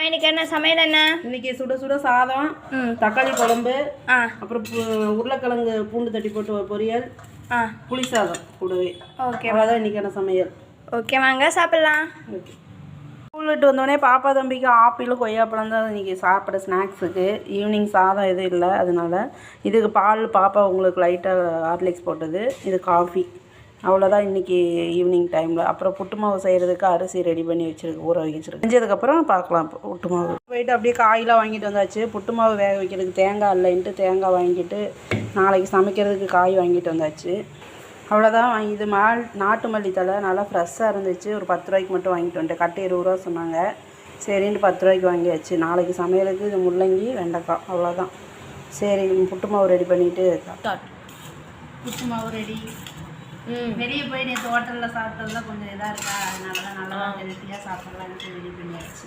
இன்னைக்கு என்ன சமையல் என்ன? இன்னைக்கு சுட சுட சாதம், தக்காளி குழம்பு, அப்புறம் உருளைக்கிழங்கு பூண்டு தட்டி போட்டு ஒரு பொரியல், புளி சாதம் கூடவே. ஓகே, அவ்வளோதான் இன்னைக்கான சமையல். ஓகே, வாங்க சாப்பிட்லாம். ஓகே. ஸ்கூல் விட்டு வந்தோடனே பாப்பா தம்பிக்கு ஆப்பிளும் கொய்யாப்பழம் தான் இன்றைக்கி சாப்பிட ஸ்நாக்ஸுக்கு. ஈவினிங் சாதம் எதுவும் இல்லை, அதனால இதுக்கு பால் பாப்பா உங்களுக்கு லைட்டாக ஹார்லிக்ஸ் போட்டது, இது காஃபி. அவ்வளோதான் இன்றைக்கி ஈவினிங் டைமில். அப்புறம் புட்டு மாவு செய்கிறதுக்கு அரிசி ரெடி பண்ணி வச்சுருக்கு, ஊற வச்சுருக்கு. செஞ்சதுக்கப்புறம் பார்க்கலாம். புட்டு மாவு போயிட்டு அப்படியே காயெலாம் வாங்கிட்டு வந்தாச்சு. புட்டு மாவு வேக வைக்கிறதுக்கு தேங்காய் இல்லைன்ட்டு தேங்காய் வாங்கிட்டு நாளைக்கு சமைக்கிறதுக்கு காய் வாங்கிட்டு வந்தாச்சு. அவ்வளோதான். இது நாட்டு மல்லித்தலை நல்லா ஃப்ரெஷ்ஷாக இருந்துச்சு. ஒரு 10 ரூபாய்க்கு மட்டும் வாங்கிட்டு வந்துட்டேன். கட்டு 20 ரூபா சொன்னாங்க. சரின்ட்டு 10 ரூபாய்க்கு வாங்கியாச்சு. நாளைக்கு சமையலுக்கு இது முள்ளங்கி வெண்டைக்காய், அவ்வளோதான். சரி, புட்டு மாவு ரெடி பண்ணிவிட்டு புட்டு மாவு ரெடி. வெளியே போய் நேற்று ஹோட்டலில் சாப்பிட்டதுலாம் கொஞ்சம் இதாக இருக்கா, அதனால தான் நல்லா ஹெல்த்தியாக சாப்பிட்லான்ட்டு ரெடி பண்ணியாச்சு.